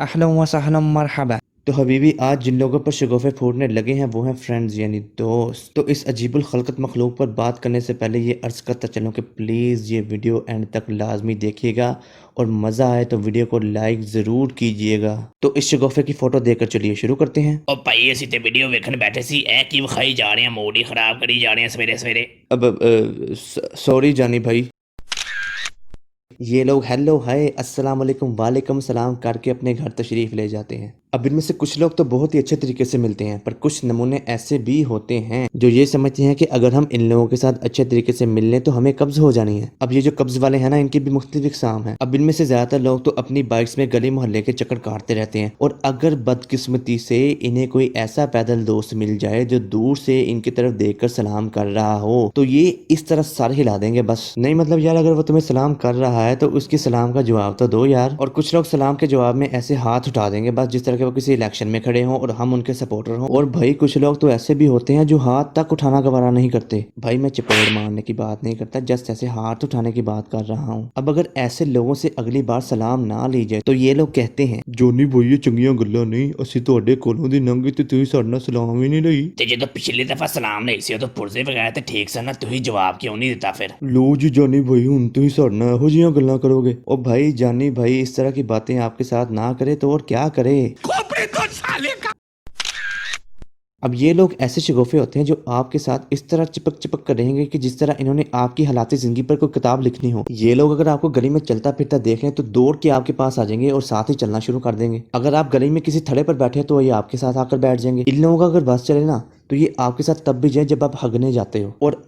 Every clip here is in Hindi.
अहलन व सहलन मरहबा। तो हबीबी आज जिन लोगों पर शगुफ़े फूटने लगे हैं वो हैं फ्रेंड्स यानी दोस्त। तो इस अजीबुल खलकत मखलूक पर बात करने से पहले ये अर्ज़ करता चलूँ कि प्लीज़ ये वीडियो एंड तक लाजमी देखिएगा और मज़ा आए तो वीडियो को लाइक ज़रूर कीजिएगा। तो इस शगुफ़े की फ़ोटो देखकर चलिए शुरू करते हैं। ਉਹ ਭਾਈ ਅਸੀਂ ਤੇ ਵੀਡੀਓ ਵੇਖਣ ਬੈਠੇ ਸੀ ਇਹ ਕੀ ਵਿਖਾਈ ਜਾ ਰਹੇ ਆ ਮੂਡ ਹੀ ਖਰਾਬ ਕਰੀ ਜਾ ਰਹੇ ਆ ਸਵੇਰੇ ਸਵੇਰੇ अब सॉरी जानी भाई। ये लोग हेलो हाय अस्सलाम वालेकुम वालेकुम सलाम करके अपने घर तशरीफ़ ले जाते हैं। अब इनमें से कुछ लोग तो बहुत ही अच्छे तरीके से मिलते हैं, पर कुछ नमूने ऐसे भी होते हैं जो ये समझते हैं कि अगर हम इन लोगों के साथ अच्छे तरीके से मिल लें तो हमें कब्ज़ हो जानी है। अब ये जो कब्ज़ वाले हैं ना, इनकी भी मुख्तलिफ इक़साम हैं। अब इनमें से ज़्यादातर लोग तो अपनी बाइक्स में गली मोहल्ले के चक्कर काटते रहते हैं, और अगर बदकिस्मती से इन्हें कोई ऐसा पैदल दोस्त मिल जाए जो दूर से इनकी तरफ देखकर सलाम कर रहा हो तो ये इस तरह सर हिला देंगे बस। नहीं मतलब यार, अगर वो तुम्हें सलाम कर रहा है तो उसकी सलाम का जवाब तो दो यार। और कुछ लोग सलाम के जवाब में ऐसे हाथ उठा देंगे बस जिस तरह के वो किसी इलेक्शन में खड़े हों और हम उनके सपोर्टर हों। और भाई कुछ लोग तो ऐसे भी होते हैं जो हाथ तक उठाना गवारा नहीं करते। भाई मैं चपेड़ मारने की बात नहीं करता, जस्ट ऐसे हाथ उठाने की बात कर रहा हूँ। अब अगर ऐसे लोगों से अगली बार सलाम ना ली जाए तो ये लोग कहते हैं, ਜੋਨੀ ਬਈ ਇਹ ਚੰਗੀਆਂ ਗੱਲਾਂ ਨਹੀਂ, ਅਸੀਂ ਤੁਹਾਡੇ ਕੋਲੋਂ ਦੀ ਲੰਘੇ ਤੇ ਤੁਸੀਂ ਸਾਡੇ ਨਾਲ ਸਲਾਮ ਹੀ ਨਹੀਂ ਲਈ। ਤੇ ਜਦੋਂ ਪਿਛਲੀ ਦਫਾ ਸਲਾਮ ਲਈ ਸੀ ਉਦੋਂ ਪੁਰਜ਼ੇ ਵਗੈਰਾ ਤੇ ਠੀਕ ਸਨ ਨਾ, ਤੁਸੀਂ ਜਵਾਬ ਕਿਉਂ ਨਹੀਂ ਦਿੱਤਾ ਫਿਰ? ਲੋ ਜੀ ਜਾਨੀ ਬਈ ਹੁਣ ਤੁਸੀਂ ਸਾਡੇ ਨਾਲ ਇਹੋ ਜਿਹੀਆਂ ਗੱਲਾਂ ਕਰੋਗੇ। ओ भाई जानी भाई इस तरह की बातें आपके साथ ना करे तो और क्या करे। अब ये लोग ऐसे शगुफ़े होते हैं जो आपके साथ इस तरह चिपक चिपक कर रहेंगे कि जिस तरह इन्होंने आपकी हालात ज़िंदगी पर कोई किताब लिखनी हो। ये लोग अगर आपको गली में चलता फिरता देख लें तो दौड़ के आपके पास आ जाएंगे और साथ ही चलना शुरू कर देंगे। अगर आप गली में किसी थड़े पर बैठे हैं तो ये आपके साथ आकर बैठ जाएंगे। इन लोगों का अगर बस चले ना तो ये आपके साथ तब भी जाए जब आप हगने जाते हो। और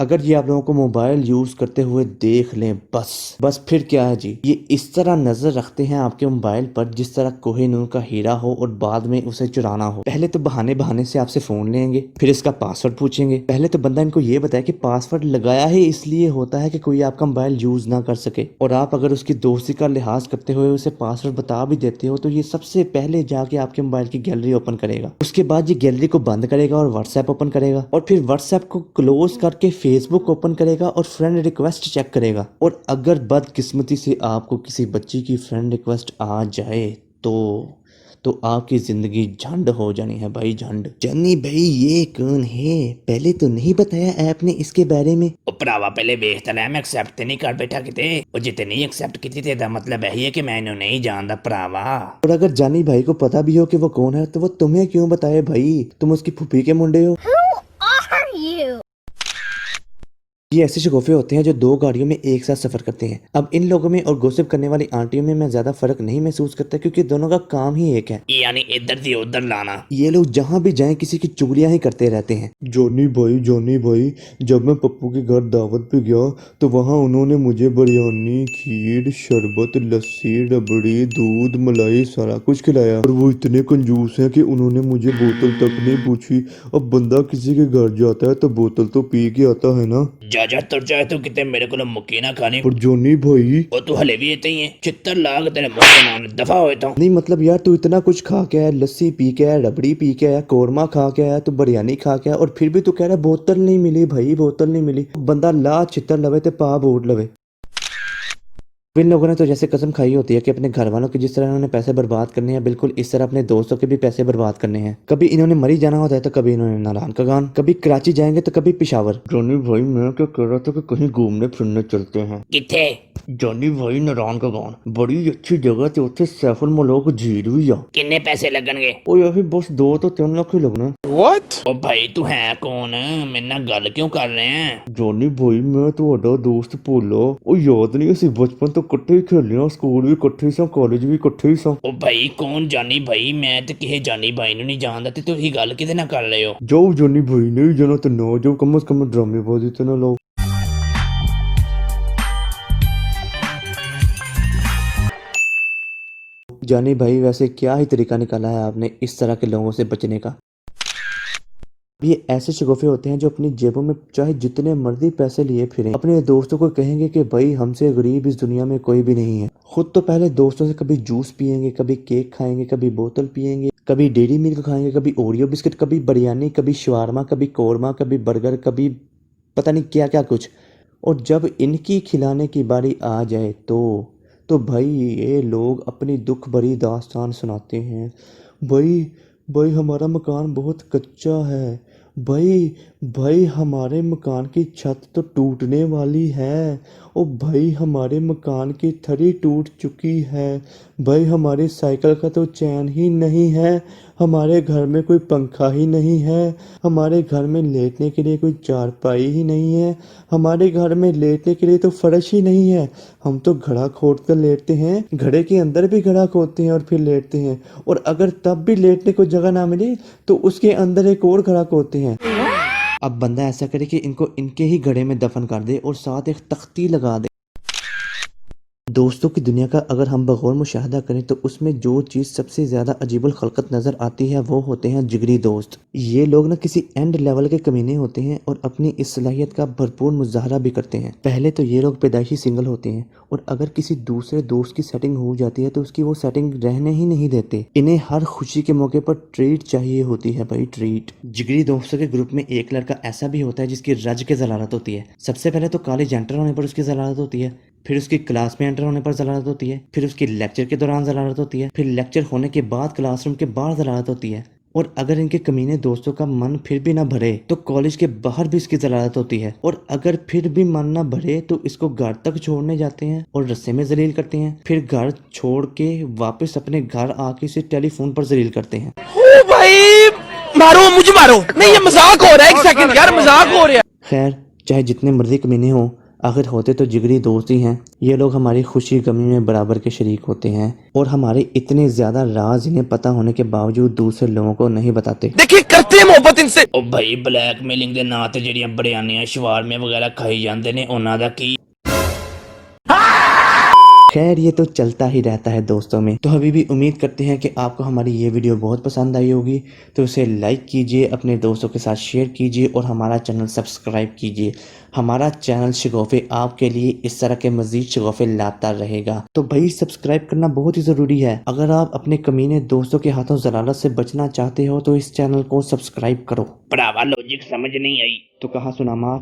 अगर ये आप लोगों को मोबाइल यूज़ करते हुए देख लें बस फिर क्या है जी, ये इस तरह नज़र रखते हैं आपके मोबाइल पर जिस तरह कोहिनूर का हीरा हो और बाद में उसे चुराना हो। पहले तो बहाने बहाने से आपसे फ़ोन लेंगे, फिर इसका पासवर्ड पूछेंगे। पहले तो बंदा इनको ये बताए कि पासवर्ड लगाया ही इसलिए होता है कि कोई आपका मोबाइल यूज़ ना कर सके, और आप अगर उसकी दोस्ती का लिहाज करते हुए उसे पासवर्ड बता भी देते हो तो ये सबसे पहले जाके आपके मोबाइल की गैलरी ओपन करेगा। उसके बाद ये गैलरी को बंद करेगा और व्हाट्सएप ओपन करेगा, और फिर व्हाट्सएप को क्लोज करके फेसबुक ओपन करेगा और फ्रेंड रिक्वेस्ट चेक करेगा। और अगर बदकिस्मती से आपको किसी बच्ची की फ्रेंड रिक्वेस्ट आ जाए तो आपकी जिंदगी झंड हो जानी है भाई, झंड। जानी भाई ये कौन है, पहले तो नहीं बताया ऐप ने इसके बारे में। ਉਹ ਭਰਾਵਾ ਪਹਿਲੇ ਵੇਖ ਤਾਂ ਲੈ, ਮੈਂ ਐਕਸੈਪਟ ਤੇ ਨਹੀਂ ਕਰ ਬੈਠਾ ਕਿਤੇ। ਉਹ ਜੇ ਤੇ ਨਹੀਂ ਐਕਸੈप्ट ਕੀਤੀ ਤੇ ਇਹਦਾ ਮਤਲਬ ਇਹੀ ਹੈ ਕਿ मैं ਇਹਨੂੰ नहीं जानता ਭਰਾਵਾ। और अगर जानी भाई को पता भी हो कि वो कौन है तो वो तुम्हें क्यों बताए भाई, तुम उसकी फूफी के मुंडे हो। ये ऐसे शगुफ़े होते हैं जो दो गाड़ियों में एक साथ सफ़र करते हैं। अब इन लोगों में और गॉसिप करने वाली आंटियों में मैं ज़्यादा फ़र्क नहीं महसूस करता क्योंकि दोनों का काम ही एक है। यानी इधर से उधर लाना। ये लोग जहाँ भी जाएं किसी की चुगलियाँ ही करते रहते हैं। जॉनी भाई जब मैं पप्पू के घर दावत पे गया तो वहाँ उन्होंने मुझे बिरयानी, खीर, शरबत, लस्सी, रबड़ी, दूध, मलाई सारा कुछ खिलाया, और वो इतने कंजूस हैं कि उन्होंने मुझे बोतल तक नहीं पूछी। अब बंदा किसी के घर जाता है तो बोतल तो पी के आता है ना। ਜਾ ਤੁਰ ਜਾਏ ਤੂੰ ਕਿਤੇ, ਮੇਰੇ ਕੋਲ ਮੁੱਕੀ ਨਾ ਖਾਣੀ। पर जॉनी भाई ਉਹ ਤੂੰ ਹਲੇ ਵੀ ਇੱਥੇ ਹੀ ਹੈ, ਚਿੱਤਰ ਲਾਗ ਤੇਰੇ ਮੂੰਹ ਤੇ ਨਾਲ दफा होए तो। नहीं मतलब यार तू इतना कुछ खा के आया, लस्सी पी के आया, रबड़ी पी के आया, कौरमा खा के आया, तू बिरयानी खा के आया, और फिर भी तू कह रहा है बोतल नहीं मिली भाई, बोतल नहीं मिली। बंदा ला छितर लवे ते पा बोट लवे। इन लोगों ने तो जैसे कसम खाई होती है कि अपने घर वालों की जिस तरह इन्होंने पैसे बर्बाद करने हैं, बिल्कुल इस तरह अपने दोस्तों के भी पैसे बर्बाद करने हैं। कभी इन्होंने मरी जाना होता है तो कभी इन्होंने नारायण का गान, कभी कराची जाएंगे तो कभी पिशावर। जॉनी भाई मैं क्या कह रहा था कि कहीं घूमने फिरने चलते हैं। किथे? जॉनी भाई नारायण का गान बड़ी अच्छी जगह ते उत्थे सैफुल मलोक झील भी आ। किन्ने पैसे लगणगे? ओ यार बस 2 तो 3 लाख ही लगना। ਉਹ ਭਾਈ ਤੂੰ ਹੈ ਕੌਣ, ਮੇਰੇ ਨਾਲ ਗੱਲ ਕਿਉਂ ਕਰ ਰਹੇ ਹੈ? जॉनी भाई मैं ਤੁਹਾਡਾ ਦੋਸਤ ਭੋਲਾ, ਉਹ ਯਾਦ ਨਹੀਂ ਅਸੀਂ ਬਚਪਨ ਤੋਂ ਇਕੱਠੇ ਹੀ ਖੇਲਿਆ, ਸਕੂਲ ਵੀ ਇਕੱਠੇ ਸਾਂ, ਕਾਲਜ ਵੀ ਇਕੱਠੇ ਹੀ ਸਾਂ। ਉਹ ਭਾਈ ਕੌਣ ਜਾਨੀ ਭਾਈ? ਮੈਂ ਤੇ ਕਿਸੇ ਜਾਨੀ ਭਾਈ ਨੂੰ ਨਹੀਂ ਜਾਣਦਾ ਤੇ ਤੁਸੀਂ ਗੱਲ ਕਿਹਦੇ ਨਾਲ ਕਰ ਰਹੇ ਹੋ? ਜਾਓ ਜॉनी भाई नहीं जाना तो ना जाओ, कम से कम ड्रामेबाजी तो ना लाओ। जानी भाई वैसे क्या ही तरीका निकाला है आपने इस तरह के लोगों से बचने का। ये ऐसे शगुफ़े होते हैं जो अपनी जेबों में चाहे जितने मर्जी पैसे लिए फिरें, अपने दोस्तों को कहेंगे कि भाई हमसे गरीब इस दुनिया में कोई भी नहीं है। खुद तो पहले दोस्तों से कभी जूस पियेंगे, कभी केक खाएंगे, कभी बोतल पियेंगे, कभी डेयरी मिल्क खाएंगे, कभी ओरियो बिस्किट, कभी बिरयानी, कभी शवारमा, कभी कौरमा, कभी बर्गर, कभी पता नहीं क्या क्या कुछ। और जब इनकी खिलाने की बारी आ जाए तो भाई ये लोग अपनी दुख भरी दास्तान सुनाते हैं। भाई भाई हमारा मकान बहुत कच्चा है। भाई भाई हमारे मकान की छत तो टूटने वाली है। ओ भाई हमारे मकान की थरी टूट चुकी है। भाई हमारी साइकिल का तो चैन ही नहीं है। हमारे घर में कोई पंखा ही नहीं है। हमारे घर में लेटने के लिए कोई चारपाई ही नहीं है। हमारे घर में लेटने के लिए तो फर्श ही नहीं है। हम तो घड़ा खोद कर लेटते हैं, घड़े के अंदर भी घड़ा खोदते हैं और फिर लेटते हैं, और अगर तब भी लेटने को जगह ना मिले तो उसके अंदर एक और घड़ा खोदते हैं। अब बंदा ऐसा करे कि इनको इनके ही घड़े में दफन कर दे और साथ एक तख्ती लगा दे। दोस्तों की दुनिया का अगर हम बगौर मुशाहदा करें तो उसमें जो चीज़ सबसे ज़्यादा अजीबुल खलकत नज़र आती है वो होते हैं जिगरी दोस्त। ये लोग ना किसी एंड लेवल के कमीने होते हैं और अपनी इस सलाहियत का भरपूर मुजाहरा भी करते हैं। पहले तो ये लोग पैदाइशी सिंगल होते हैं और अगर किसी दूसरे दोस्त की सेटिंग हो जाती है तो उसकी वो सेटिंग रहने ही नहीं देते। इन्हें हर खुशी के मौके पर ट्रीट चाहिए होती है भाई, ट्रीट। जिगरी दोस्तों के ग्रुप में एक लड़का ऐसा भी होता है जिसकी रज के जलालत होती है। सबसे पहले तो कॉलेज एंटर होने पर उसकी जलालत होती है, फिर उसकी क्लास में एंटर होने पर जलालत होती है, फिर उसकी लेक्चर के दौरान जलालत होती है, फिर लेक्चर होने के बाद क्लासरूम के बाहर जलालत होती है, और अगर इनके कमीने दोस्तों का मन फिर भी ना भरे तो कॉलेज के बाहर भी इसकी जलालत होती है, और अगर फिर भी मन ना भरे तो इसको घर तक छोड़ने जाते हैं और रस्से में जलील करते हैं, फिर घर छोड़ के वापस अपने घर आके इसे टेलीफोन पर जलील करते हैं। ओ भाई मारो मुझे मारो, नहीं ये मजाक हो रहा है, एक सेकंड यार मजाक हो रहा है। खैर चाहे जितने मर्जी कमीने हों, आखिर होते तो जिगरी दोस्त ही हैं। ये लोग हमारी खुशी गमी में बराबर के शरीक होते हैं और हमारे इतने ज्यादा राज इन्हें पता होने के बावजूद दूसरे लोगों को नहीं बताते। देखिए करते हैं मोहब्बत इनसे। ਉਹ ਭਾਈ ਬਲੈਕਮੇਲਿੰਗ ਦੇ ਨਾਂ ਤੇ ਜਿਹੜੀਆਂ ਬੜਿਆਨੀਆਂ ਸ਼ਵਾਰਮੇ ਵਗੈरह ਖਾਈ ਜਾਂਦੇ ਨੇ ਉਹਨਾਂ ਦਾ ਕੀ। खैर ये तो चलता ही रहता है दोस्तों में। तो अभी भी उम्मीद करते हैं कि आपको हमारी ये वीडियो बहुत पसंद आई होगी, तो उसे लाइक कीजिए, अपने दोस्तों के साथ शेयर कीजिए और हमारा चैनल सब्सक्राइब कीजिए। हमारा चैनल शगोफे आपके लिए इस तरह के मज़ीद शगोफे लाता रहेगा, तो भाई सब्सक्राइब करना बहुत ही ज़रूरी है। अगर आप अपने कमीने दोस्तों के हाथों जलालत से बचना चाहते हो तो इस चैनल को सब्सक्राइब करो। ਭਰਾਵਾ ਲੌਜਿਕ ਸਮਝ ਨਹੀਂ ਆਈ। तो कहाँ सुना मार।